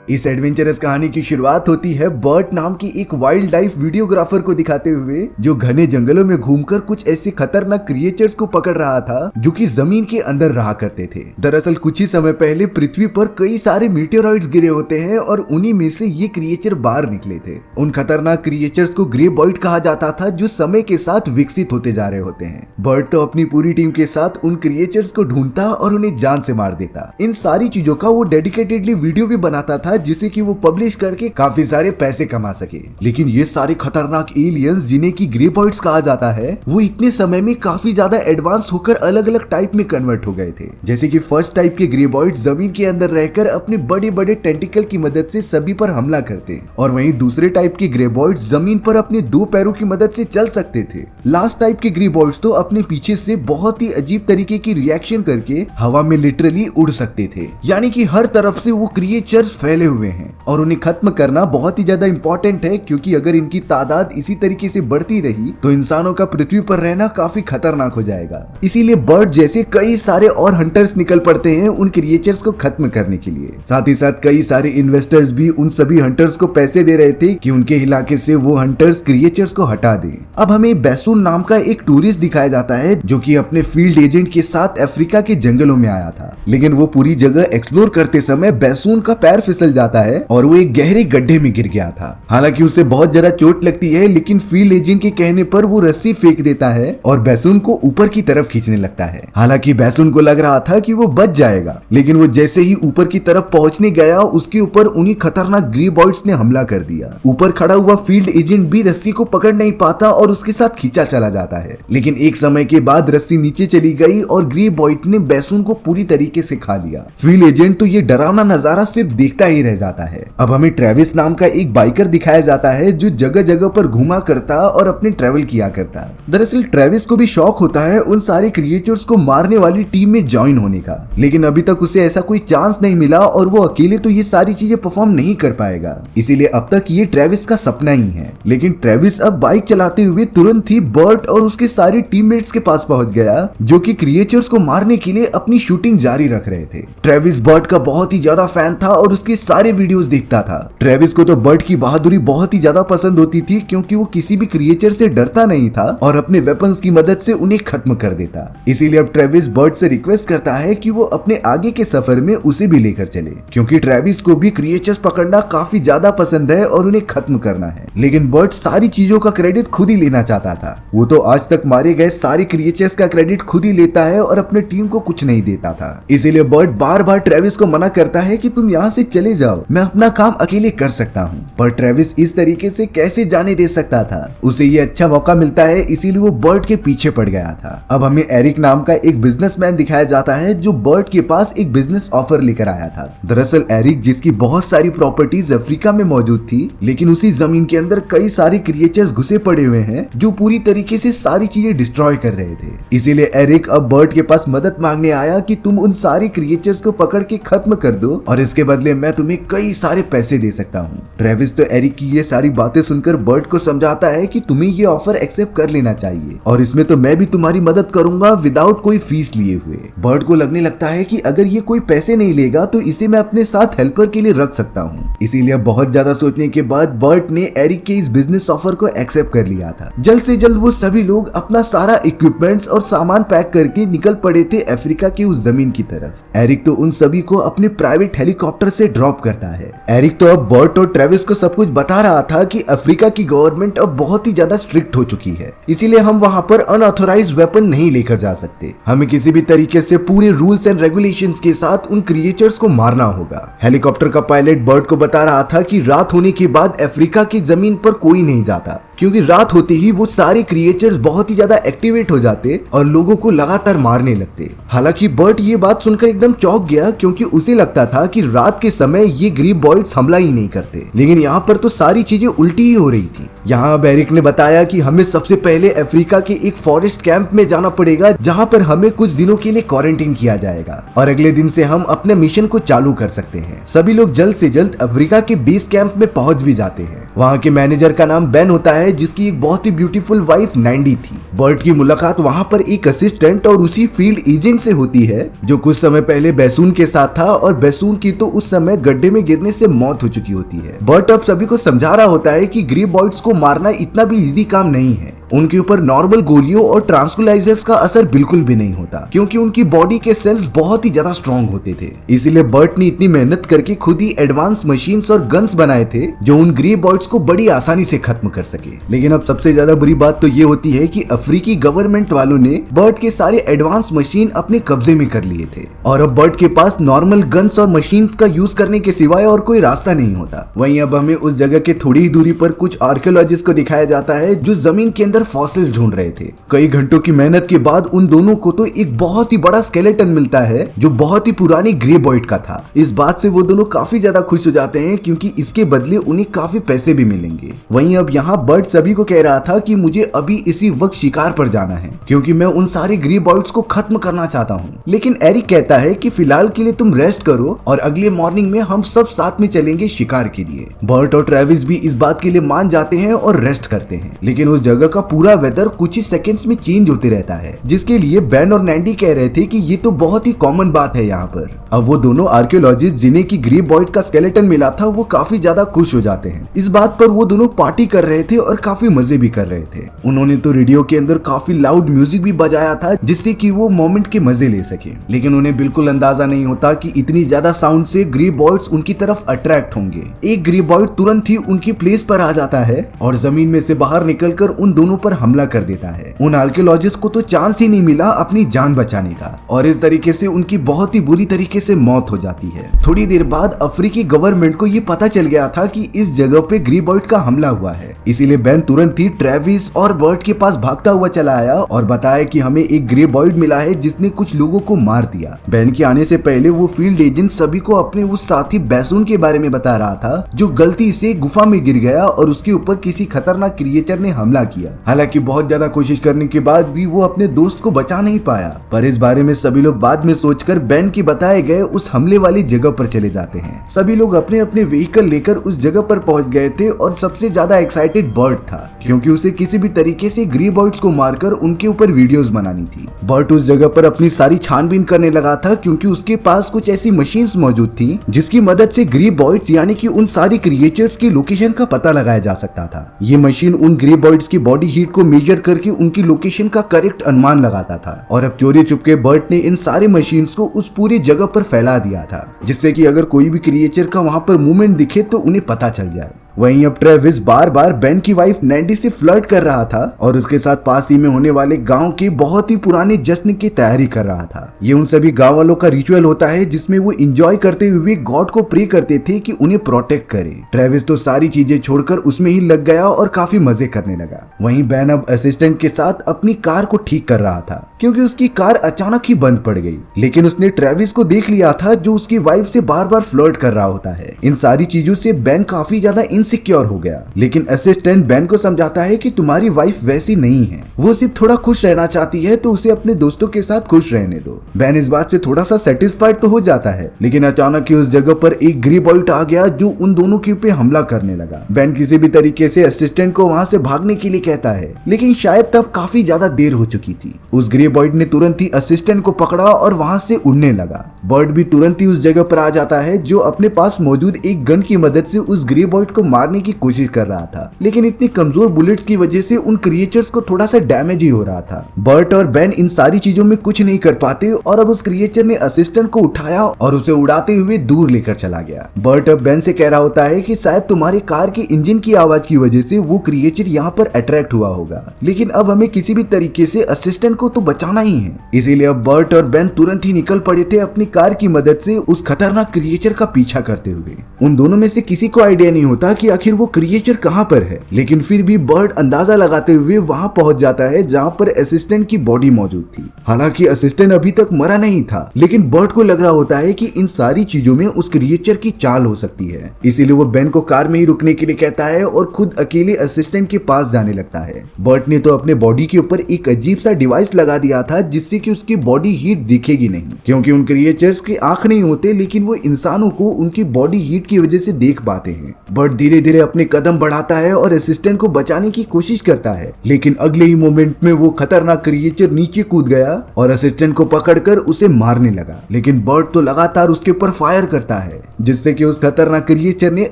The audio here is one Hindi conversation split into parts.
इस एडवेंचरस कहानी की शुरुआत होती है बर्ट नाम की एक वाइल्ड लाइफ वीडियोग्राफर को दिखाते हुए, जो घने जंगलों में घूमकर कुछ ऐसे खतरनाक क्रिएचर्स को पकड़ रहा था जो कि जमीन के अंदर रहा करते थे। दरअसल कुछ ही समय पहले पृथ्वी पर कई सारे मीटेओराइट्स गिरे होते हैं और उन्हीं में से ये क्रिएचर बाहर निकले थे। उन खतरनाक क्रिएचर्स को ग्रे बॉइड कहा जाता था, जो समय के साथ विकसित होते जा रहे होते हैं। बर्ट तो अपनी पूरी टीम के साथ उन क्रिएचर्स को ढूंढता और उन्हें जान से मार देता। इन सारी चीजों का वो डेडिकेटेडली वीडियो भी बनाता था, जिसे कि वो पब्लिश करके काफी सारे पैसे कमा सके। लेकिन ये सारे खतरनाक एलियंस, जिन्हें की ग्रे बॉइड्स कहा जाता है, वो इतने समय में काफी ज्यादा एडवांस होकर अलग अलग टाइप में कन्वर्ट हो गए थे। जैसे कि फर्स्ट टाइप के ग्रे बॉइड्स जमीन के अंदर रहकर अपने बड़े बड़े टेंटिकल की मदद से सभी पर हमला करते, और वहीं दूसरे टाइप के ग्रे बॉइड्स जमीन पर अपने दो पैरों की मदद से चल सकते थे। लास्ट टाइप के ग्रे बॉइड्स तो अपने पीछे से बहुत ही अजीब तरीके की रिएक्शन करके हवा में लिटरली उड़ सकते थे। यानी कि हर तरफ से वो क्रिएचर्स फैले हुए हैं और उन्हें खत्म करना बहुत ही ज्यादा इंपॉर्टेंट है, क्योंकि अगर इनकी तादाद इसी तरीके से बढ़ती रही तो इंसानों का पृथ्वी पर रहना काफी खतरनाक हो जाएगा। इसीलिए बर्ट जैसे कई सारे और हंटर्स निकल पड़ते हैं उन क्रिएचर्स को खत्म करने के लिए। साथ ही साथ कई सारे इन्वेस्टर्स भी उन सभी हंटर्स को पैसे दे रहे थे कि उनके इलाके से वो हंटर्स क्रिएचर्स को हटा दें। अब हमें बैसून नाम का एक टूरिस्ट दिखाया जाता है, जो कि अपने फील्ड एजेंट के साथ अफ्रीका के जंगलों में आया था। लेकिन वो पूरी जगह एक्सप्लोर करते समय बैसून का पैर फिसल जाता है और वो एक गहरे गड्ढे में गिर गया था। हालांकि उसे बहुत ज्यादा चोट लगती है, लेकिन फील्ड एजेंट के कहने पर वो रस्सी फेंक देता है और बैसून को ऊपर की तरफ खींचने लगता है। हालांकि बैसून को लग रहा था कि वो बच जाएगा, लेकिन वो जैसे ही ऊपर की तरफ पहुंचने गया, उसके ऊपर उन्हीं खतरनाक ग्रे बॉइड्स ने हमला कर दिया। ऊपर खड़ा हुआ फील्ड एजेंट भी रस्सी को पकड़ नहीं पाता और उसके साथ खींचा चला जाता है। लेकिन एक समय के बाद रस्सी नीचे चली गई और ग्रे बॉइड ने बैसून को पूरी तरीके से खा लिया। फील्ड एजेंट तो ये डरावना नजारा सिर्फ देखता ही रह जाता है। अब हमें ट्रेविस नाम का एक बाइकर दिखाया जाता है, जो जगह जगह पर घुमा करता और अपने ट्रेवल किया करता। दरअसल ट्रेविस को भी शौक होता है उन सारे क्रिएचर्स को मारने वाली टीम में ज्वाइन होने का, लेकिन अभी तक उसे ऐसा कोई चांस नहीं मिला और वो अकेले तो ये सारी चीजें परफॉर्म नहीं कर पाएगा। इसीलिए अब तक ये ट्रेविस का सपना ही है। लेकिन ट्रेविस अब बाइक चलाते हुए तुरंत ही बर्ट और उसके सारे टीममेट्स के पास पहुंच गया, जो कि क्रिएचर्स को मारने के लिए अपनी शूटिंग जारी रख रहे थे। ट्रेविस बर्ट का बहुत ही ज्यादा फैन था और उसके सारे वीडियोस देखता था। ट्रेविस को तो बर्ट की बहादुरी बहुत ही ज्यादा पसंद होती थी, क्योंकि वो किसी भी क्रिएचर से डरता नहीं था और अपने वेपन्स की मदद से उन्हें खत्म कर देता। इसीलिए अब ट्रेविस बर्ट से रिक्वेस्ट करता है कि वो अपने आगे के सफर में उसे भी लेकर चले, क्योंकि ट्रेविस को भी क्रिएचर्स पकड़ना काफी ज्यादा पसंद है और उन्हें खत्म करना है। लेकिन बर्ट सारी चीजों का क्रेडिट खुद ही लेना चाहता था। वो तो आज तक मारे गए सारे क्रिएचर्स का क्रेडिट खुद ही लेता है और अपने टीम को कुछ नहीं देता था। इसीलिए बर्ट बार बार ट्रेविस को मना करता है कि तुम यहाँ से चले जाओ, मैं अपना काम अकेले कर सकता हूँ। पर ट्रेविस इस तरीके से कैसे जाने दे सकता था। उसे ये अच्छा मौका मिलता है, इसीलिए वो बर्ट के पीछे पड़ गया था। अब हमें एरिक नाम का एक बिजनेसमैन दिखाया जाता है, जो बर्ट के पास एक बिजनेस ऑफर लेकर आया था। दरअसल एरिक, जिसकी बहुत सारी प्रॉपर्टीज अफ्रीका में मौजूद थी, लेकिन उसी जमीन के अंदर कई सारे क्रिएचर्स घुसे पड़े हुए हैं, जो पूरी तरीके से सारी चीजें डिस्ट्रॉय कर रहे थे। इसीलिए एरिक अब बर्ट के पास मदद मांगने आया कि तुम उन सारे क्रिएचर्स को पकड़ के खत्म कर दो और इसके बदले मैं तुम्हें कई सारे पैसे दे सकता हूँ। ट्रेविस तो एरिक की ये सारी बातें सुनकर बर्ट को समझाता है कि तुम्हें ये ऑफर एक्सेप्ट कर लेना चाहिए और इसमें तो मैं भी तुम्हारी मदद करूंगा विदाउट कोई फीस लिए हुए। बर्ट को लगने लगता है कि अगर ये कोई पैसे नहीं लेगा तो इसे मैं अपने साथ हेल्पर के लिए रख सकता हूँ। इसीलिए बहुत ज्यादा सोचने के बाद बर्ट ने एरिक के इस बिजनेस ऑफर को एक्सेप्ट कर लिया था। जल्द से जल्द वो सभी लोग अपना सारा इक्विपमेंट्स और सामान पैक करके निकल पड़े थे अफ्रीका की उस जमीन की तरफ। एरिक तो उन सभी को अपने प्राइवेट हेलीकॉप्टर से ड्रॉप करता है। एरिक तो अब बर्ट और ट्रेविस को सब कुछ बता रहा था कि अफ्रीका की गवर्नमेंट अब बहुत ही ज्यादा स्ट्रिक्ट हो चुकी है, इसीलिए हम वहां पर अनऑथोराइज्ड वेपन नहीं लेकर जा सकते। हमें किसी भी तरीके से पूरे रूल्स एंड रेगुलेशंस के साथ उन क्रिएचर्स को मारना होगा। हेलीकॉप्टर का पायलट बर्ट को बता रहा था कि रात होने के बाद अफ्रीका की जमीन पर कोई नहीं जाता, क्योंकि रात होते ही वो सारे क्रिएचर्स बहुत ही ज्यादा एक्टिवेट हो जाते और लोगों को लगातार मारने लगते। हालांकि बर्ट ये बात सुनकर एकदम चौंक गया, क्योंकि उसे लगता था कि रात के समय ये ग्रे बॉइड्स हमला ही नहीं करते, लेकिन यहाँ पर तो सारी चीजें उल्टी ही हो रही थी। यहाँ अब एरिक ने बताया कि हमें सबसे पहले अफ्रीका के एक फॉरेस्ट कैंप में जाना पड़ेगा, जहाँ पर हमें कुछ दिनों के लिए क्वारंटीन किया जाएगा और अगले दिन से हम अपने मिशन को चालू कर सकते हैं। सभी लोग जल्द से जल्द अफ्रीका के बेस कैंप में पहुंच भी जाते हैं। वहाँ के मैनेजर का नाम बेन होता है, जिसकी एक बहुत ही ब्यूटीफुल वाइफ नैंडी थी। बर्ट की मुलाकात वहाँ पर एक असिस्टेंट और उसी फील्ड एजेंट से होती है जो कुछ समय पहले बैसून के साथ था, और बैसून की तो उस समय गड्ढे में गिरने से मौत हो चुकी होती है। बर्ट अब सभी को समझा रहा होता है कि ग्रेबॉइड्स को मारना इतना भी इजी काम नहीं है। उनके ऊपर नॉर्मल गोलियों और ट्रांसकुलाइजर्स का असर बिल्कुल भी नहीं होता, क्योंकि उनकी बॉडी के सेल्स बहुत ही ज्यादा स्ट्रॉन्ग होते थे। इसीलिए बर्ट ने इतनी मेहनत करके खुद ही एडवांस मशीन्स और गन्स बनाए थे जो उन ग्रेबॉइड्स को बड़ी आसानी से खत्म कर सके। लेकिन अब सबसे ज्यादा बुरी बात तो ये होती है कि अफ्रीकी गवर्नमेंट वालों ने बर्ट के सारे एडवांस मशीन अपने कब्जे में कर लिए थे, और अब बर्ट के पास नॉर्मल गन्स और मशीन का यूज करने के सिवाय और कोई रास्ता नहीं होता। वहीं अब हमें उस जगह के थोड़ी ही दूरी पर कुछ आर्कियोलॉजिस्ट को दिखाया जाता है जो जमीन के अंदर फॉसिल्स ढूंढ रहे थे। कई घंटों की मेहनत के बाद उन दोनों को तो एक बहुत ही बड़ा स्केलेटन मिलता है जो बहुत ही पुरानी ग्रेबॉइड का था। इस बात से वो दोनों काफी ज्यादा खुश हो जाते हैं, क्योंकि इसके बदले उन्हें काफी पैसे भी मिलेंगे। वहीं अब यहाँ बर्ट सभी को कह रहा था कि मुझे अभी इसी वक्त शिकार पर जाना है, क्योंकि मैं उन सारे ग्रेबॉइड्स को खत्म करना चाहता हूँ। लेकिन एरिक कहता है कि फिलहाल के लिए तुम रेस्ट करो और अगले मॉर्निंग में हम सब साथ में चलेंगे शिकार के लिए। बर्ट और ट्रेविस भी इस बात के लिए मान जाते हैं और रेस्ट करते हैं। लेकिन उस जगह का पूरा वेदर कुछ ही सेकंड्स में चेंज होते रहता है, जिसके लिए बेन और नैंडी कह रहे थे कि ये तो बहुत ही कॉमन बात है यहाँ पर। अब वो दोनों आर्कियोलॉजिस्ट जिन्हें की ग्रेबॉइड का स्केलेटन मिला था वो काफी ज्यादा खुश हो जाते हैं। इस बात पर वो दोनों पार्टी कर रहे थे और काफी मजे भी कर रहे थे। उन्होंने तो रेडियो के अंदर काफी लाउड म्यूजिक भी बजाया था जिससे कि वो मोमेंट के मजे ले सके। लेकिन उन्हें बिल्कुल अंदाजा नहीं होता कि इतनी ज्यादा साउंड से ग्रेबॉइड्स उनकी तरफ अट्रैक्ट होंगे। एक ग्रेबॉइड तुरंत ही उनकी प्लेस पर आ जाता है और जमीन में से बाहर निकलकर उन दोनों पर हमला कर देता है। उन आर्कियोलॉजिस्ट को तो चांस ही नहीं मिला अपनी जान बचाने का, और इस तरीके से उनकी बहुत ही बुरी तरीके से मौत हो जाती है। थोड़ी देर बाद अफ्रीकी गवर्नमेंट को ये पता चल गया था कि इस जगह पे ग्रेबॉइड का हमला हुआ है। इसीलिए बेन तुरंत ही ट्रेविस और बर्ट के पास भागता हुआ चला आया और बताया कि हमें एक ग्रेबॉइड मिला है जिसने कुछ लोगों को मार दिया। बेन के आने से पहले वो फील्ड एजेंट सभी को अपने उस साथी बैसून के बारे में बता रहा था जो गलती से गुफा में गिर गया और उसके ऊपर किसी खतरनाक क्रिएचर ने हमला किया। हालांकि बहुत ज्यादा कोशिश करने के बाद भी वो अपने दोस्त को बचा नहीं पाया, पर इस बारे में सभी लोग बाद में सोचकर बेन के बताए गए उस हमले वाली जगह पर चले जाते हैं। सभी लोग अपने अपने व्हीकल लेकर उस जगह पर पहुंच गए थे और सबसे ज्यादा एक्साइटेड बर्ट था, क्योंकि उसे किसी भी तरीके से ग्रेबॉइड्स को मारकर उनके ऊपर वीडियोस बनानी थी। बर्ट उस जगह पर अपनी सारी छानबीन करने लगा था, क्योंकि उसके पास कुछ ऐसी मशीन्स मौजूद थी जिसकी मदद से ग्रेबॉइड्स यानी कि उन सारी क्रिएचर्स की लोकेशन का पता लगाया जा सकता था। ये मशीन उन ग्रेबॉइड्स की बॉडी हीट को मेजर करके उनकी लोकेशन का करेक्ट अनुमान लगाता था, और अब चोरी चुपके बर्ट ने इन सारे मशीन्स को उस पूरी जगह पर फैला दिया था, जिससे कि अगर कोई भी क्रिएचर का वहां पर मूवमेंट दिखे तो उन्हें पता चल जाए। वहीं अब ट्रेविस बार बार बेन की वाइफ नैंडी से फ्लर्ट कर रहा था और उसके साथ पास ही में होने वाले गांव के बहुत ही पुराने जश्न की तैयारी कर रहा था। ये उन सभी गांव वालों का रिचुअल होता है जिसमें वो एंजॉय करते हुए गॉड को प्रे करते थे कि उन्हें प्रोटेक्ट करे। ट्रेविस तो सारी चीजें छोड़कर उसमें ही लग गया और काफी मजे करने लगा। वहीं बेन अब असिस्टेंट के साथ अपनी कार को ठीक कर रहा था, क्योंकि उसकी कार अचानक ही बंद पड़ गई। लेकिन उसने ट्रेविस को देख लिया था जो उसकी वाइफ से बार बार फ्लर्ट कर रहा होता है। इन सारी चीजों से बेन काफी ज्यादा इनसिक्योर हो गया, लेकिन असिस्टेंट बेन को समझाता है कि तुम्हारी वाइफ वैसी नहीं है, वो सिर्फ थोड़ा खुश रहना चाहती है तो उसे अपने दोस्तों के साथ खुश रहने दो। बेन इस बात से थोड़ा सा सेटिस्फाइड तो हो जाता है, लेकिन अचानक ही उस जगह पर एक ग्रेबॉइड आ गया जो उन दोनों के ऊपर हमला करने लगा। बेन किसी भी तरीके से असिस्टेंट को वहां से भागने के लिए कहता है, लेकिन शायद तब काफी ज्यादा देर हो चुकी थी। उस ग्रेबॉइड ने तुरंत ही असिस्टेंट को पकड़ा और वहां से उड़ने लगा। बर्ड भी तुरंत ही उस जगह पर आ जाता है जो अपने पास मौजूद एक गन की मदद से उस ग्रेबॉइड को मारने की कोशिश कर रहा था, लेकिन इतनी कमजोर बुलेट्स की वजह से उन क्रिएचर्स को थोड़ा सा डैमेज ही हो रहा था। बर्ट और बेन इन सारी चीजों में कुछ नहीं कर पाते और अब उस क्रिएचर ने असिस्टेंट को उठाया और उसे उड़ाते हुए दूर लेकर चला गया। बर्ट अब बेन से कह रहा होता है कि शायद तुम्हारे कार के इंजन की आवाज की वजह से वो क्रिएचर यहाँ पर अट्रैक्ट हुआ होगा, लेकिन अब हमें किसी भी तरीके से असिस्टेंट को तो बचाना ही है। इसीलिए अब बर्ट और बेन तुरंत ही निकल पड़े थे अपनी कार की मदद से उस खतरनाक क्रिएचर का पीछा करते हुए। उन दोनों में से किसी को आइडिया नहीं होता कि आखिर वो क्रिएचर कहाँ पर है, लेकिन फिर भी बर्ड अंदाजा लगाते हुए वहां पहुंच जाता है जहां पर असिस्टेंट की बॉडी मौजूद थी। हालांकि असिस्टेंट अभी तक मरा नहीं था, लेकिन बर्ड को लग रहा होता है कि इन सारी चीजों में उस क्रिएचर की चाल हो सकती है। इसीलिए वो बेन को कार में ही रुकने के लिए कहता है और खुद अकेले असिस्टेंट के पास जाने लगता है। बर्ड ने तो अपने बॉडी के ऊपर एक अजीब सा डिवाइस लगा दिया था जिससे कि उसकी बॉडी हीट दिखेगी नहीं, क्योंकि उन क्रिएचर्स की आंख नहीं होते, लेकिन वो इंसानों को उनकी बॉडी हीट की वजह से देख पाते हैं। बर्ट धीरे धीरे अपने कदम बढ़ाता है और असिस्टेंट को बचाने की कोशिश करता है, लेकिन अगले ही मोमेंट में वो खतरनाक क्रिएचर नीचे कूद गया और असिस्टेंट को पकड़कर उसे मारने लगा। लेकिन बर्ट तो लगातार उसके ऊपर फायर करता है, जिससे कि उस खतरनाक क्रिएचर ने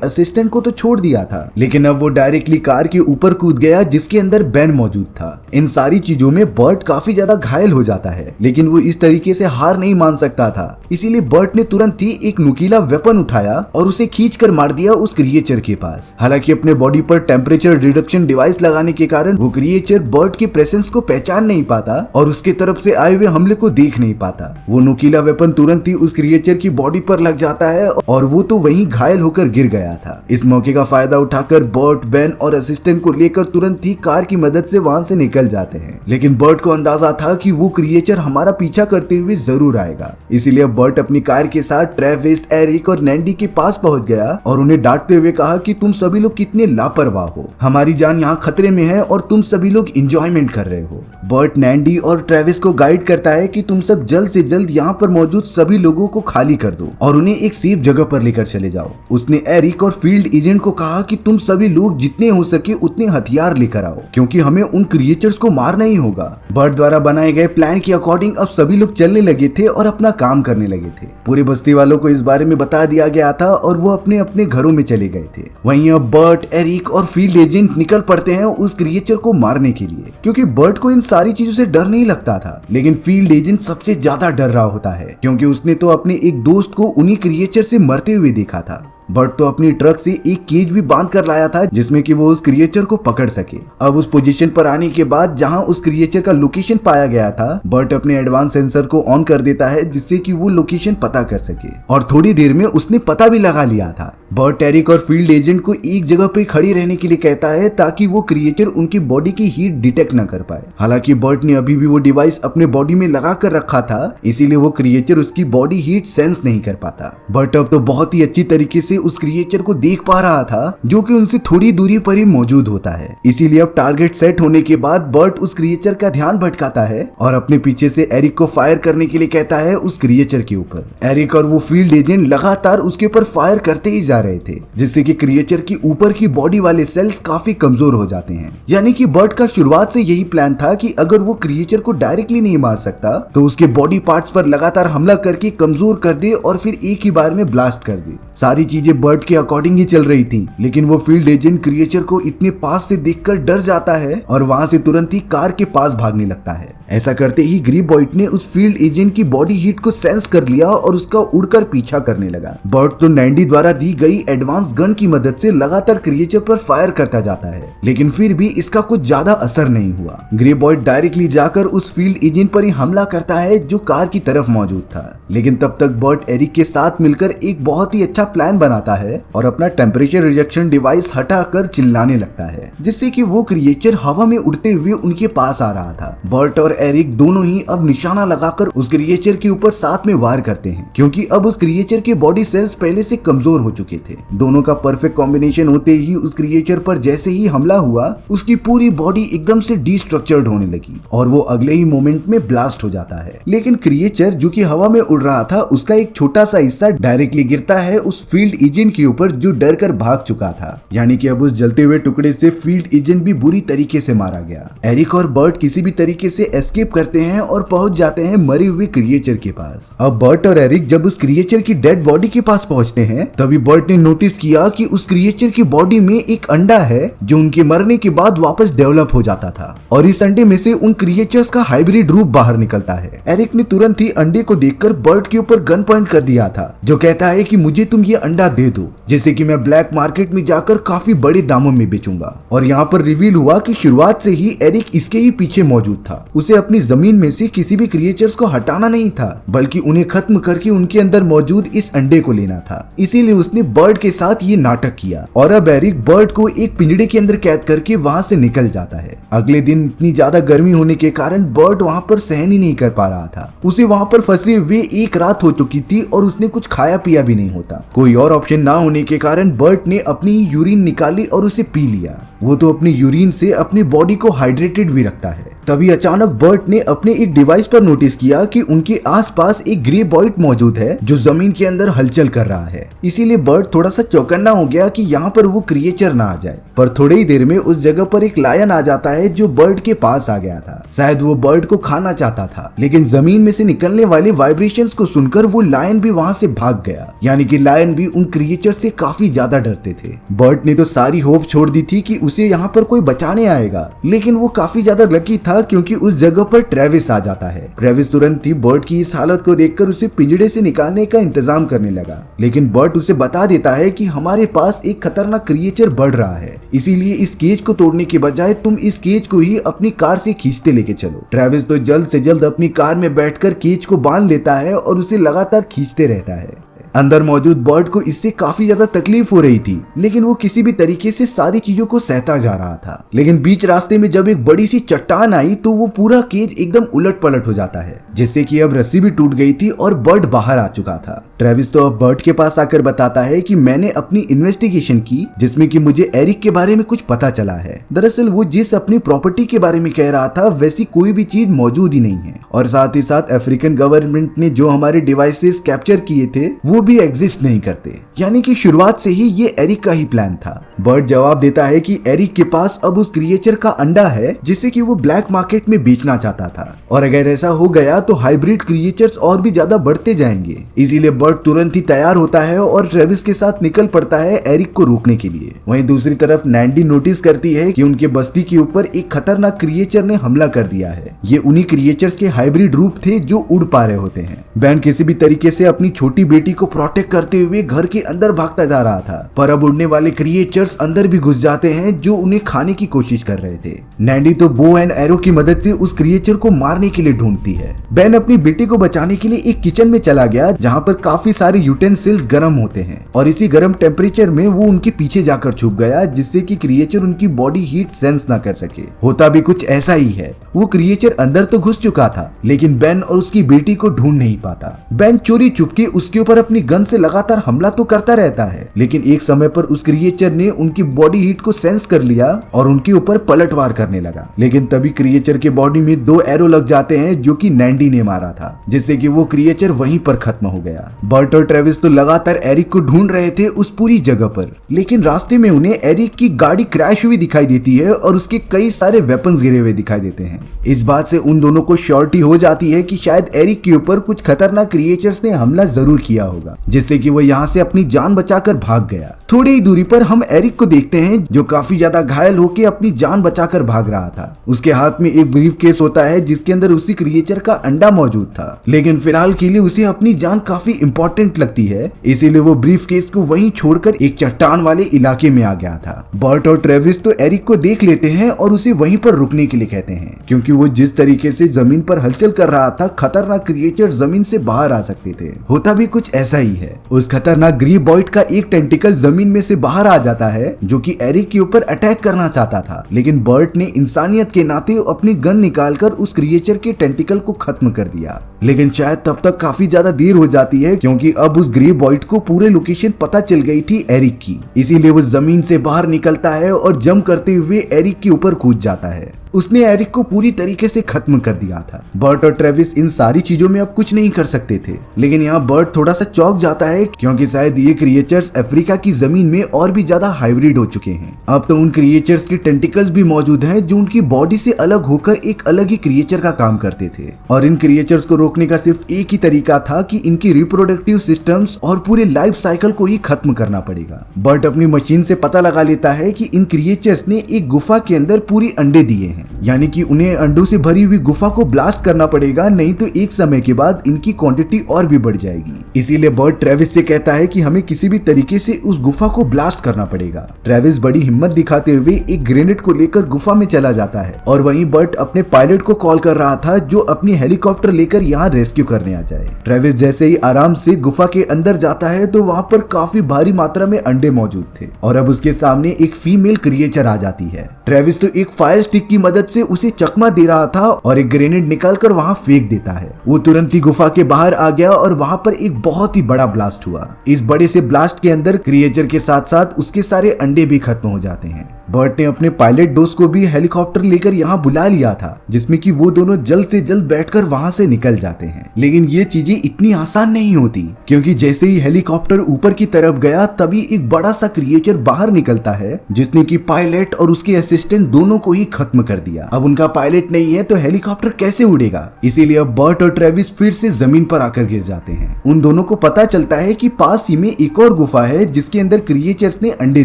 असिस्टेंट को तो छोड़ दिया था, लेकिन अब वो डायरेक्टली कार के ऊपर कूद गया जिसके अंदर बेन मौजूद था। इन सारी चीजों में बर्ट काफी ज्यादा घायल हो जाता है, लेकिन वो इस तरीके से हार नहीं मान सकता था। इसीलिए बर्ट ने तुरंत ही एक नुकीला वेपन उठाया और उसे खींचकर मार दिया उस क्रिएचर के पास। हालांकि अपने बॉडी पर टेम्परेचर रिडक्शन डिवाइस लगाने के कारण वो क्रिएचर बर्ट के प्रेजेंस को पहचान नहीं पाता और उसके तरफ से आए हुए हमले को देख नहीं पाता। वो नुकीला वेपन तुरंत ही उस क्रिएचर की बॉडी पर लग जाता है और वो तो वहीं घायल होकर गिर गया था। इस मौके का फायदा उठाकर बर्ट, बेन और असिस्टेंट को लेकर तुरंत ही कार की मदद से वहां से निकल जाते हैं। लेकिन बर्ट को अंदाजा था कि वो क्रिएचर हमारा पीछा करते हुए जरूर आएगा, इसीलिए बर्ट अपनी कार के साथ ट्रेविस, एरिक और नैंडी के पास पहुंच गया और उन्हें डांटते हुए कहा कि तुम सभी लोग कितने लापरवाह हो, हमारी जान यहाँ खतरे में है और तुम सभी लोग एंजॉयमेंट कर रहे हो। बर्ट नैंडी और ट्रेविस को गाइड करता है कि तुम सब जल्द से जल्द यहाँ पर मौजूद सभी लोगों को खाली कर दो और उन्हें एक सेफ जगह पर लेकर चले जाओ। उसने एरिक और फील्ड एजेंट को कहा कि तुम सभी लोग जितने हो सके उतने हथियार लेकर आओ, क्योंकि हमें उन क्रिएचर्स को मारना ही होगा। बर्ट द्वारा बनाए गए प्लान के अकॉर्डिंग अब सभी लोग चलने लगे थे और अपना काम करने लगे थे। पूरी बस्ती वालों को इस बारे में बता दिया गया था और वो अपने अपने घरों में चले गए थे। वहीं अब बर्ट, एरिक और फील्ड एजेंट निकल पड़ते हैं उस क्रिएचर को मारने के लिए, क्योंकि बर्ट को इन सारी चीजों से डर नहीं लगता था, लेकिन फील्ड एजेंट सबसे ज्यादा डर रहा होता है, क्योंकि उसने तो अपने एक दोस्त को उन्हीं क्रिएचर से मरते हुए देखा था। बर्ट तो अपनी ट्रक से एक केज भी बांध कर लाया था जिसमें कि वो उस क्रिएचर को पकड़ सके। अब उस पोजीशन पर आने के बाद जहां उस क्रिएचर का लोकेशन पाया गया था, बर्ट अपने एडवांस सेंसर को ऑन कर देता है जिससे कि वो लोकेशन पता कर सके, और थोड़ी देर में उसने पता भी लगा लिया था। बर्ट, एरिक और फील्ड एजेंट को एक जगह पे खड़ी रहने के लिए कहता है ताकि वो क्रिएचर उनकी बॉडी की हीट डिटेक्ट न कर पाए। हालांकि बर्ट ने अभी भी वो डिवाइस अपने बॉडी में लगा कर रखा था, इसीलिए वो क्रिएचर उसकी बॉडी हीट सेंस नहीं कर पाता। बर्ट अब तो बहुत ही अच्छी तरीके से उस क्रिएचर को देख पा रहा था जो कि उनसे थोड़ी दूरी पर ही मौजूद होता है। इसीलिए अब टारगेट सेट होने के बाद बर्ट उस क्रिएचर का ध्यान भटकाता है और अपने पीछे से एरिक को फायर करने के लिए कहता है उस क्रिएचर के ऊपर। एरिक और वो फील्ड एजेंट लगातार उसके ऊपर फायर करते ही जा रहे थे, जिससे कि क्रिएचर की ऊपर की बॉडी वाले सेल्स काफी कमजोर हो जाते हैं। यानी कि बर्ट का शुरुआत से यही प्लान था कि अगर वो क्रिएचर को डायरेक्टली नहीं मार सकता तो उसके बॉडी पार्ट्स पर लगातार हमला करके कमजोर कर दे और फिर एक ही बार में ब्लास्ट कर दे। सारी चीजें बर्ट के अकॉर्डिंग ही चल रही थी, लेकिन वो फील्ड एजेंट क्रिएचर को इतने पास से देखकर डर जाता है और वहां से तुरंत ही कार के पास भागने लगता है। ऐसा करते ही ग्रीबॉइट ने उस फील्ड एजेंट की बॉडी हीट को सेंस कर लिया और उसका उड़कर पीछा करने लगा। बर्ट तो नैंडी द्वारा दी गई एडवांस गन की मदद से लगातार क्रिएचर पर फायर करता जाता है, लेकिन फिर भी इसका कुछ ज्यादा असर नहीं हुआ। ग्रीबॉइट डायरेक्टली जाकर उस फील्ड एजेंट पर ही हमला करता है जो कार की तरफ मौजूद था, लेकिन तब तक बर्ट एरिक के साथ मिलकर एक बहुत ही अच्छा प्लान बनाता है और अपना टेम्परेचर रिडक्शन डिवाइस हटाकर चिल्लाने लगता है, जिससे कि वो क्रिएचर हवा में उड़ते हुए उनके पास आ रहा था। बर्ट और एरिक दोनों ही अब निशाना लगाकर उस क्रिएचर के ऊपर साथ में वार करते हैं, क्योंकि अब उस क्रिएचर के बॉडी सेल्स पहले से कमजोर हो चुके थे। दोनों का परफेक्ट कॉम्बिनेशन होते ही उस क्रिएचर पर जैसे ही हमला हुआ, उसकी पूरी बॉडी एकदम से डिस्ट्रक्चर्ड होने लगी और वो अगले ही मोमेंट में ब्लास्ट हो जाता है। लेकिन क्रिएचर जो कि हवा में उड़ रहा था, उसका एक छोटा सा हिस्सा डायरेक्टली गिरता है उस फील्ड एजेंट के ऊपर जो डर कर भाग चुका था। यानी कि अब उस जलते हुए टुकड़े से फील्ड एजेंट भी बुरी तरीके से मारा गया। एरिक और बर्ट किसी भी तरीके से एस्केप करते हैं और पहुंच जाते हैं मरे हुए क्रिएचर के पास। अब बर्ट और एरिक जब उस क्रिएचर की डेड बॉडी के पास पहुंचते हैं, तभी बर्ट ने नोटिस किया कि उस क्रिएचर की बॉडी में एक अंडा है जो उनके मरने के बाद वापस डेवलप हो जाता था, और इस अंडे में से उन क्रिएचर्स का हाइब्रिड रूप बाहर निकलता है। एरिक ने तुरंत ही अंडे को देखकर बर्ट के ऊपर गन पॉइंट कर दिया था, जो कहता है कि मुझे तुम ये अंडा दे दो, जैसे कि मैं ब्लैक मार्केट में जाकर काफी बड़े दामों में बेचूंगा। और यहाँ पर रिवील हुआ कि शुरुआत से ही एरिक इसके ही पीछे मौजूद था। उसे अपनी जमीन में से किसी भी क्रिएचर्स को हटाना नहीं था, बल्कि उन्हें खत्म करके उनके अंदर मौजूद इस अंडे को लेना था। इसीलिए उसने बर्ड के साथ ये नाटक किया और अब एरिक बर्ड को एक पिंजड़े के अंदर कैद करके वहां से निकल जाता है। अगले दिन इतनी ज्यादा गर्मी होने के कारण बर्ड वहां पर सहन ही नहीं कर पा रहा था। उसे वहां पर फंसे हुए एक रात हो चुकी थी और उसने कुछ खाया पिया भी नहीं होता। कोई और ऑप्शन ना होने के कारण बर्ड ने अपनी यूरिन निकाली और उसे पी लिया। वो तो अपनी यूरिन से अपनी बॉडी को हाइड्रेटेड भी रखता है। तभी अचानक बर्ट ने अपने एक डिवाइस पर नोटिस किया कि उनके आसपास एक ग्रे बॉइट मौजूद है जो जमीन के अंदर हलचल कर रहा है। इसीलिए बर्ट थोड़ा सा चौकन्ना हो गया कि यहाँ पर वो क्रिएचर ना आ जाए, पर थोड़ी ही देर में उस जगह पर एक लायन आ जाता है जो बर्ड के पास आ गया था। शायद वो बर्ड को खाना चाहता था, लेकिन जमीन में से निकलने वाले वाइब्रेशंस को सुनकर वो लायन भी वहाँ से भाग गया। यानी कि लायन भी उन क्रिएचर से काफी ज्यादा डरते थे। बर्ड ने तो सारी होप छोड़ दी थी कि उसे यहाँ पर कोई बचाने आएगा, लेकिन वो काफी ज्यादा लकी था क्योंकि उस जगह पर ट्रेविस आ जाता है। ट्रेविस तुरंत ही बर्ड की इस हालत को देखकर उसे पिंजड़े से निकालने का इंतजाम करने लगा, लेकिन बर्ड उसे बता देता है कि हमारे पास एक खतरनाक क्रिएचर बढ़ रहा है, इसीलिए इस केज को तोड़ने के बजाय तुम इस केज को ही अपनी कार से खींचते लेके चलो। ट्रेविस तो जल्द से जल्द अपनी कार में बैठकर केज को बांध लेता है और उसे लगातार खींचते रहता है। अंदर मौजूद बर्ड को इससे काफी ज्यादा तकलीफ हो रही थी, लेकिन वो किसी भी तरीके से सारी चीजों को सहता जा रहा था। लेकिन बीच रास्ते में जब एक बड़ी सी चट्टान आई तो वो पूरा केज एकदम उलट पलट हो जाता है, जिससे कि अब रस्सी भी टूट गई थी और बर्ड बाहर आ चुका था। ट्रेविस तो अब बर्ड के पास आकर बताता है कि मैंने अपनी इन्वेस्टिगेशन की, जिसमें कि मुझे एरिक के बारे में कुछ पता चला है। दरअसल वो जिस अपनी प्रॉपर्टी के बारे में कह रहा था वैसी कोई भी चीज मौजूद ही नहीं है, और साथ ही साथ अफ्रीकन गवर्नमेंट ने जो हमारे डिवाइसेस कैप्चर किए थे वो भी एग्जिस्ट नहीं करते। यानी कि शुरुआत से ही ये एरिक का ही प्लान था। बर्ड जवाब देता है कि एरिक के पास अब उस क्रिएचर का अंडा है जिसे कि वो ब्लैक मार्केट में बेचना चाहता था, और अगर ऐसा हो गया तो हाइब्रिड क्रिएचर्स और भी ज्यादा बढ़ते जाएंगे। इसीलिए बर्ड तुरंत ही तैयार होता है और ट्रेविस के साथ निकल पड़ता है एरिक को रोकने के लिए। वहीं दूसरी तरफ नैंडी नोटिस करती है कि उनके बस्ती के ऊपर एक खतरनाक क्रिएचर ने हमला कर दिया है। ये उन्हीं क्रिएचर्स के हाइब्रिड रूप थे जो उड़ पा रहे होते हैं। बैन किसी भी तरीके से अपनी छोटी बेटी को प्रोटेक्ट करते हुए घर के अंदर भागता जा रहा था, पर अब उड़ने वाले क्रिएचर्स अंदर भी घुस जाते हैं जो उन्हें खाने की कोशिश कर रहे थे। नैंडी तो बो एंड एरो की मदद से उस क्रिएचर को मारने के लिए ढूंढती है। बैन अपनी बेटी को बचाने के लिए एक किचन में चला गया जहाँ पर काफी सारे यूटेंसिल्स गर्म होते हैं, और इसी गर्म टेम्परेचर में वो उनके पीछे जाकर छुप गया जिससे कि क्रिएचर उनकी बॉडी हीट सेंस ना कर सके। होता भी कुछ ऐसा ही है। वो क्रिएचर अंदर तो घुस चुका था, लेकिन बैन और उसकी बेटी को ढूंढ नहीं पाता। बैन चोरी चुपके उसके ऊपर अपनी गन से लगातार हमला तो करता रहता है, लेकिन एक समय पर उस क्रिएचर ने उनकी बॉडी हीट को सेंस कर लिया और उनके ऊपर पलटवार करने लगा। लेकिन तभी क्रिएचर के बॉडी में 2 एरो लग जाते हैं जो कि नैंडी ने मारा था, जिससे कि वो क्रिएचर वहीं पर खत्म हो गया। बर्ट और ट्रेविस तो लगातार एरिक को ढूंढ रहे थे उस पूरी जगह पर, लेकिन रास्ते में उन्हें एरिक की गाड़ी क्रैश हुई दिखाई देती है और उसके कई सारे वेपन्स गिरे हुए दिखाई देते हैं। इस बात से उन दोनों को श्योरिटी हो जाती है कि शायद एरिक के ऊपर कुछ खतरनाक क्रिएचर्स ने हमला जरूर किया होगा, जिससे कि वो यहाँ से अपनी जान बचाकर भाग गया। थोड़ी ही दूरी पर हम एरिक को देखते हैं जो काफी ज्यादा घायल होकर अपनी जान बचाकर भाग रहा था। उसके हाथ में एक ब्रीफ केस होता है जिसके अंदर उसी क्रिएचर का अंडा मौजूद था, लेकिन फिलहाल के लिए उसे अपनी जान काफी इंपॉर्टेंट लगती है, इसीलिए वो ब्रीफ केस को वहीं छोड़कर एक चट्टान वाले इलाके में आ गया था। बर्ट और ट्रेविस तो एरिक को देख लेते हैं और उसे वहीं पर रुकने के लिए कहते हैं, क्योंकि वो जिस तरीके से जमीन पर हलचल कर रहा था खतरनाक क्रिएचर जमीन से बाहर आ सकते थे। होता भी कुछ ऐसा ही है। उस खतरनाक ग्रे बॉइट का एक टेंटिकल जमीन में से बाहर आ जाता है जो कि एरिक के ऊपर अटैक करना चाहता था, लेकिन बर्ट ने इंसानियत के नाते अपनी गन निकालकर उस क्रिएचर के टेंटिकल को खत्म कर दिया। लेकिन शायद तब तक काफी ज्यादा देर हो जाती है, क्योंकि अब उस ग्रे बॉइट को पूरे लोकेशन पता चल गई थी एरिक की। इसीलिए वो जमीन से बाहर निकलता है और जंप करते हुए एरिक के ऊपर कूद जाता है। उसने एरिक को पूरी तरीके से खत्म कर दिया था। बर्ट और ट्रेविस इन सारी चीजों में अब कुछ नहीं कर सकते थे, लेकिन यहाँ बर्ट थोड़ा सा चौंक जाता है क्योंकि शायद ये क्रिएचर्स अफ्रीका की जमीन में और भी ज्यादा हाइब्रिड हो चुके हैं। अब तो उन क्रिएचर्स के टेंटिकल्स भी मौजूद हैं जो उनकी बॉडी से अलग होकर एक अलग ही क्रिएचर का काम करते थे, और इन क्रिएचर्स को रोकने का सिर्फ एक ही तरीका था कि इनकी रिप्रोडक्टिव सिस्टम्स और पूरे लाइफ साइकिल को ही खत्म करना पड़ेगा। बर्ट अपनी मशीन से पता लगा लेता है कि इन क्रिएचर्स ने एक गुफा के अंदर पूरी अंडे दिए हैं, यानी कि उन्हें अंडों से भरी हुई गुफा को ब्लास्ट करना पड़ेगा, नहीं तो एक समय के बाद इनकी क्वांटिटी और भी बढ़ जाएगी। इसीलिए बर्ट ट्रेविस से कहता है कि हमें किसी भी तरीके से उस गुफा को ब्लास्ट करना पड़ेगा। ट्रेविस बड़ी हिम्मत दिखाते हुए एक ग्रेनेड को लेकर गुफा में चला जाता है, और वहीं बर्ट अपने पायलट को कॉल कर रहा था जो अपनी हेलीकॉप्टर लेकर यहाँ रेस्क्यू करने आ जाए। ट्रेविस जैसे ही आराम से गुफा के अंदर जाता है तो वहाँ पर काफी भारी मात्रा में अंडे मौजूद थे, और अब उसके सामने एक फीमेल क्रिएचर आ जाती है। ट्रेविस तो एक फायर स्टिक की मदद से उसे चकमा दे रहा था और एक ग्रेनेड निकालकर वहां फेंक देता है। वो तुरंत ही गुफा के बाहर आ गया और वहां पर एक बहुत ही बड़ा ब्लास्ट हुआ। इस बड़े से ब्लास्ट के अंदर क्रिएचर के साथ साथ उसके सारे अंडे भी खत्म हो जाते हैं। बर्ट ने अपने पायलट दोस्त को भी हेलीकॉप्टर लेकर यहाँ बुला लिया था, जिसमें कि वो दोनों जल्द से जल्द बैठकर वहाँ से निकल जाते हैं। लेकिन ये चीजें इतनी आसान नहीं होती, क्योंकि जैसे ही हेलीकॉप्टर ऊपर की तरफ गया तभी एक बड़ा सा क्रिएचर बाहर निकलता है, जिसने कि पायलट और उसके असिस्टेंट दोनों को ही खत्म कर दिया। अब उनका पायलट नहीं है तो हेलीकॉप्टर कैसे उड़ेगा, इसीलिए अब बर्ट और ट्रेविस फिर से जमीन पर आकर गिर जाते हैं। उन दोनों को पता चलता है कि पास ही में एक और गुफा है जिसके अंदर क्रिएचर्स ने अंडे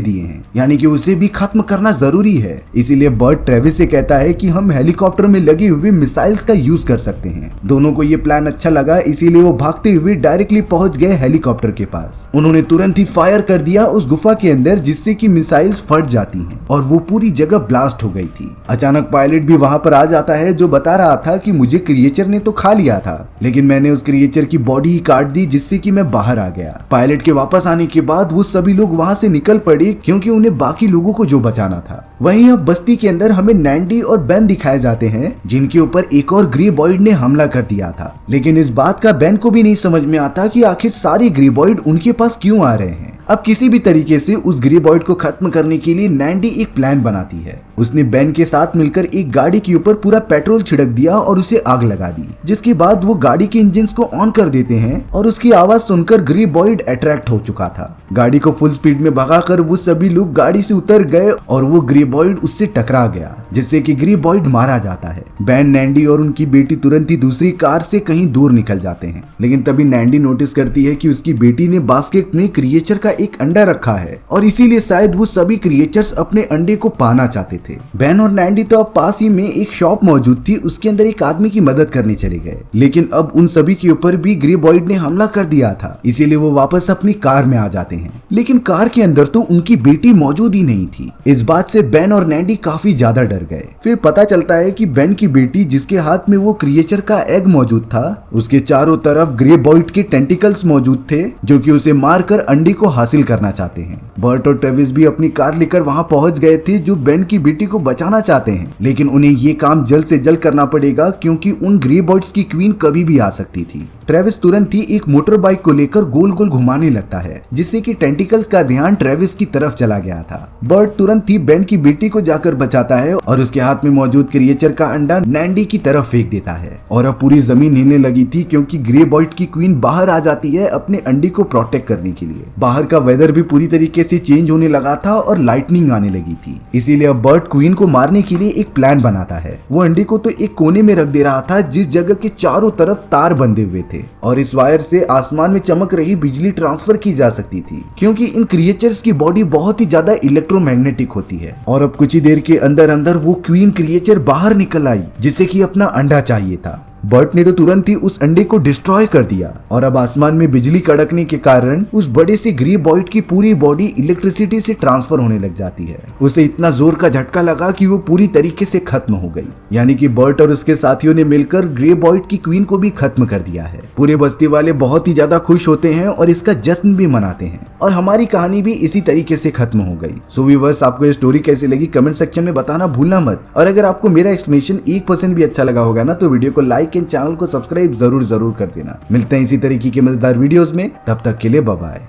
दिए हैं, यानी कि उसे भी खत्म करना जरूरी है। इसीलिए बर्ट ट्रेविस से कहता है कि हम हेलीकॉप्टर में लगे हुए मिसाइल्स का यूज कर सकते हैं। दोनों को ये प्लान अच्छा लगा, इसीलिए वो भागते हुए डायरेक्टली पहुंच गए हेलीकॉप्टर के पास। उन्होंने तुरंत ही फायर कर दिया उस गुफा के अंदर, जिससे कि मिसाइल्स फट जाती हैं और वो पूरी जगह ब्लास्ट हो गई थी। अचानक पायलट भी वहां पर आ जाता है, जो बता रहा था कि मुझे क्रिएचर ने तो खा लिया था, लेकिन मैंने उस क्रिएचर की बॉडी ही काट दी, जिससे कि मैं बाहर आ गया। पायलट के वापस आने के बाद वो सभी लोग वहां से निकल पड़े, क्योंकि उन्हें बाकी लोगों को जो बचाना था। वहीं अब बस्ती के अंदर हमें नैंडी और बेन दिखाए जाते हैं, जिनके ऊपर एक और ग्रेबॉइड ने हमला कर दिया था। लेकिन इस बात का बेन को भी नहीं समझ में आता कि आखिर सारे ग्रेबॉइड उनके पास क्यों आ रहे हैं। अब किसी भी तरीके से उस ग्रेबॉइड को खत्म करने के लिए नैंडी एक प्लान बनाती है। उसने बेन के साथ मिलकर एक गाड़ी के ऊपर पूरा पेट्रोल छिड़क दिया और उसे आग लगा दी, जिसके बाद वो गाड़ी के इंजन को ऑन कर देते हैं और उसकी आवाज सुनकर ग्रेबॉइड अट्रैक्ट हो चुका था। गाड़ी को फुल स्पीड में भगाकर वो सभी लोग गाड़ी से उतर गए और वो ग्रेबॉइड उससे टकरा गया, जिससे कि ग्रेबॉइड मारा जाता है। बेन, नैंडी और उनकी बेटी तुरंत ही दूसरी कार से कहीं दूर निकल जाते हैं। लेकिन तभी नैंडी नोटिस करती है कि उसकी बेटी ने बास्केट में क्रिएचर का एक अंडा रखा है और इसीलिए शायद वो सभी क्रिएचर्स अपने अंडे को पाना चाहते थे। बेन और नैंडी तो अब पास ही में एक शॉप मौजूद थी, उसके अंदर एक आदमी की मदद करने चले गए। लेकिन अब उन सभी के ऊपर भी ग्रेबॉइड ने हमला कर दिया था, इसीलिए वो वापस अपनी कार में आ जाते हैं। लेकिन कार के अंदर तो उनकी बेटी मौजूद ही नहीं थी। इस बात से बेन और नैंडी काफी ज्यादा डर गए। फिर पता चलता है कि बेन की बेटी, जिसके हाथ में वो क्रिएचर का एग मौजूद था, उसके चारों तरफ ग्रेबॉइड के टेंटिकल्स मौजूद थे, जो कि उसे मारकर अंडे को हासिल करना चाहते हैं। बर्ट और ट्रेविस भी अपनी कार लेकर वहां पहुंच गए थे, जो बेन की बेटी को बचाना चाहते हैं। लेकिन उन्हें ये काम जल्द से जल्द करना पड़ेगा, क्योंकि उन ग्रेबॉइड्स की क्वीन कभी भी आ सकती थी। ट्रेविस तुरंत ही एक मोटर बाइक को लेकर गोल गोल घुमाने लगता है, जिससे कि टेंटिकल्स का ध्यान ट्रेविस की तरफ चला गया था। बर्ट तुरंत ही बेन की बेटी को जाकर बचाता है और उसके हाथ में मौजूद क्रिएचर का अंडा नैंडी की तरफ फेंक देता है। और अब पूरी जमीन हिलने लगी थी, क्योंकि ग्रेबॉइड की क्वीन बाहर आ जाती है अपने अंडे को प्रोटेक्ट करने के लिए। बाहर का वेदर भी पूरी तरीके से चेंज होने लगा था और लाइटनिंग आने लगी थी। इसीलिए अब बर्ट क्वीन को मारने के लिए एक प्लान बनाता है। वो अंडे को तो एक कोने में रख दे रहा था, जिस जगह के चारों तरफ तार बंधे हुए थे और इस वायर से आसमान में चमक रही बिजली ट्रांसफर की जा सकती थी, क्योंकि इन क्रिएचर्स की बॉडी बहुत ही ज्यादा इलेक्ट्रोमैग्नेटिक होती है। और अब कुछ ही देर के अंदर अंदर वो क्वीन क्रिएचर बाहर निकल आई, जिसे कि अपना अंडा चाहिए था। बर्ट ने तो तुरंत ही उस अंडे को डिस्ट्रॉय कर दिया और अब आसमान में बिजली कड़कने के कारण उस बड़े से ग्रेबॉइड की पूरी बॉडी इलेक्ट्रिसिटी से ट्रांसफर होने लग जाती है। उसे इतना जोर का झटका लगा कि वो पूरी तरीके से खत्म हो गई। यानी कि बर्ट और उसके साथियों ने मिलकर ग्रेबॉइड की क्वीन को भी खत्म कर दिया है। पूरे बस्ती वाले बहुत ही ज्यादा खुश होते हैं और इसका जश्न भी मनाते हैं और हमारी कहानी भी इसी तरीके से खत्म हो गई। सो व्यूअर्स, आपको ये स्टोरी कैसी लगी कमेंट सेक्शन में बताना भूलना मत। और अगर आपको मेरा एक्सप्लेनेशन 1% भी अच्छा लगा होगा ना, तो वीडियो को लाइक एंड चैनल को सब्सक्राइब जरूर कर देना। मिलते हैं इसी तरीके के मजेदार वीडियोस में, तब तक के लिए बाय बाय।